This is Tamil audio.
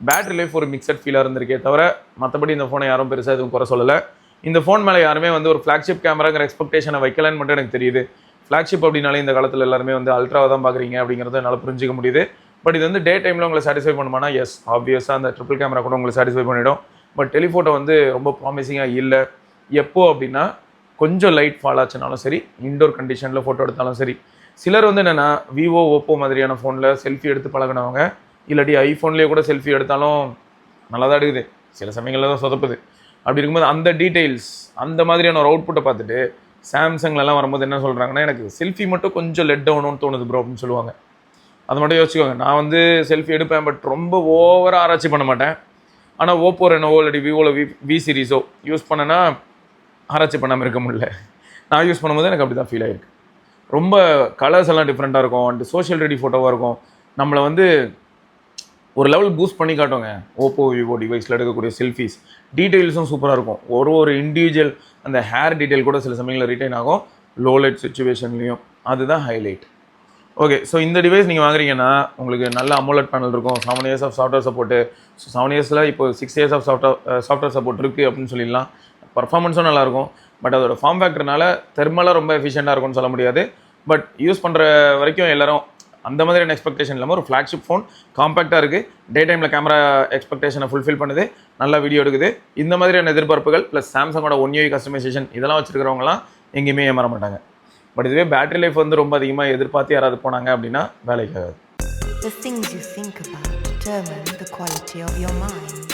பேட்டரி லைஃப் ஒரு மிக்சட் ஃபீலாக இருந்திருக்கே தவிர மற்றபடி இந்த ஃபோனை யாரும் பெருசாக எதுவும் குறை சொல்லலை. இந்த ஃபோன் மேலே யாருமே வந்து ஒரு ஃப்ளாக்ஷிப் கேமராங்கிற எக்ஸ்பெக்டேஷனை வைக்கலன்னு மட்டும் எனக்கு தெரியுது. ஃப்ளாக்ஷிப் அப்படின்னாலே இந்த காலத்தில் எல்லாருமே வந்து அல்ட்ராவை தான் பார்க்குறீங்க அப்படிங்கிறத என்னால் புரிஞ்சிக்க முடியுது. பட் இது வந்து டே டைமில் உங்களை சாட்டிஸ்ஃபை பண்ணுமானா எஸ், ஆப்வியஸாக அந்த ட்ரிபிள் கேமரா கூட உங்களை சாட்டிஸ்ஃபை பண்ணிவிடும். பட் டெலிஃபோட்டோ வந்து ரொம்ப ப்ராமிசிங்காக இல்லை. எப்போ அப்படின்னா கொஞ்சம் லைட் ஃபால் ஆச்சுனாலும் சரி, இன்டோர் கண்டிஷனில் ஃபோட்டோ எடுத்தாலும் சரி. சிலர் வந்து என்னென்னா விவோ, ஓப்போ மாதிரியான ஃபோனில் செல்ஃபி எடுத்து பழகினவங்க, இல்லாட்டி ஐஃபோன்லேயே கூட செல்ஃபி எடுத்தாலும் நல்லா தான் எடுக்குது, சில சமயங்களில் தான் சொதப்புது. அப்படி இருக்கும்போது அந்த டீட்டெயில்ஸ் அந்த மாதிரியான ஒரு அவுட்புட்டை பார்த்துட்டு சாம்சங்லலாம் வரும்போது என்ன சொல்கிறாங்கன்னா, எனக்கு செல்ஃபி மட்டும் கொஞ்சம் லெட் டவுனுன்னு தோணுது ப்ரோ அப்படின்னு சொல்லுவாங்க. அதை மட்டும் யோசிச்சுக்கோங்க. நான் வந்து செல்ஃபி எடுப்பேன், பட் ரொம்ப ஓவராக ஆராய்ச்சி பண்ண மாட்டேன். ஆனால் ஓப்போ ரெனோவோ இல்லாட்டி விவோவில் வி சீரிஸோ யூஸ் பண்ணேன்னா ஆராய்ச்சி பண்ணாமல் இருக்க முடியல. நான் யூஸ் பண்ணும்போது எனக்கு அப்படி தான் ஃபீல் ஆகிருக்கு. ரொம்ப கலர்ஸ் எல்லாம் டிஃப்ரெண்ட்டாக இருக்கும் அண்ட் சோஷியல் ரெடி ஃபோட்டோவாக இருக்கும். நம்மளை வந்து ஒரு லெவல் பூஸ்ட் பண்ணி காட்டுங்க ஓப்போ விவோ டிவைஸில் எடுக்கக்கூடிய செல்ஃபீஸ். டீட்டெயில்ஸும் சூப்பராக இருக்கும். ஒரு இண்டிவிஜுவல் அந்த ஹேர் டீட்டெயில் கூட சில சமயங்களில் ரிட்டைன் ஆகும் லோ லைட் சுச்சுவேஷன்லேயும். அதுதான் ஹைலைட். ஓகே, ஸோ இந்த டிவைஸ் நீங்கள் வாங்குறீங்கன்னா உங்களுக்கு நல்ல அமோலட் பேனல் இருக்கும், 7 years of software support. So 7 yearsல இப்போ 6 years ஆஃப் சாஃப்ட்வேர் சப்போர்ட் இருக்குது அப்படின்னு சொல்லிடலாம். பர்ஃபார்மன்ஸும் நல்லாயிருக்கும். பட் அதோட ஃபார்ம் ஃபேக்டர்னால தெர்மலாக ரொம்ப எஃபிஷியண்டாக இருக்கும்னு சொல்ல முடியாது. பட் யூஸ் பண்ணுற வரைக்கும் எல்லோரும் அந்த மாதிரியான எக்ஸ்பெக்டேஷன் இல்லாமல் ஒரு ஃப்ளாக்ஷிப் ஃபோன், காம்பேக்டாக இருக்குது, டே டைமில் கேமரா எக்ஸ்பெக்டேஷனை ஃபுல்ஃபில் பண்ணுது, நல்லா வீடியோ எடுக்குது. இந்த மாதிரியான எதிர்பார்ப்புகள் ப்ளஸ் சாம்சங்கோட 1 UI கஸ்டமைசேஷன் இதெல்லாம் வச்சுருக்கிறவங்களாம் எங்கேயுமே ஏமாற மாட்டாங்க. பட் இதுவே பேட்டரி லைஃப் வந்து ரொம்ப அதிகமாக எதிர்பார்த்து யாராவது போனாங்க அப்படின்னா வேலைக்கு ஆகாது. The things you think about determine the quality of your mind.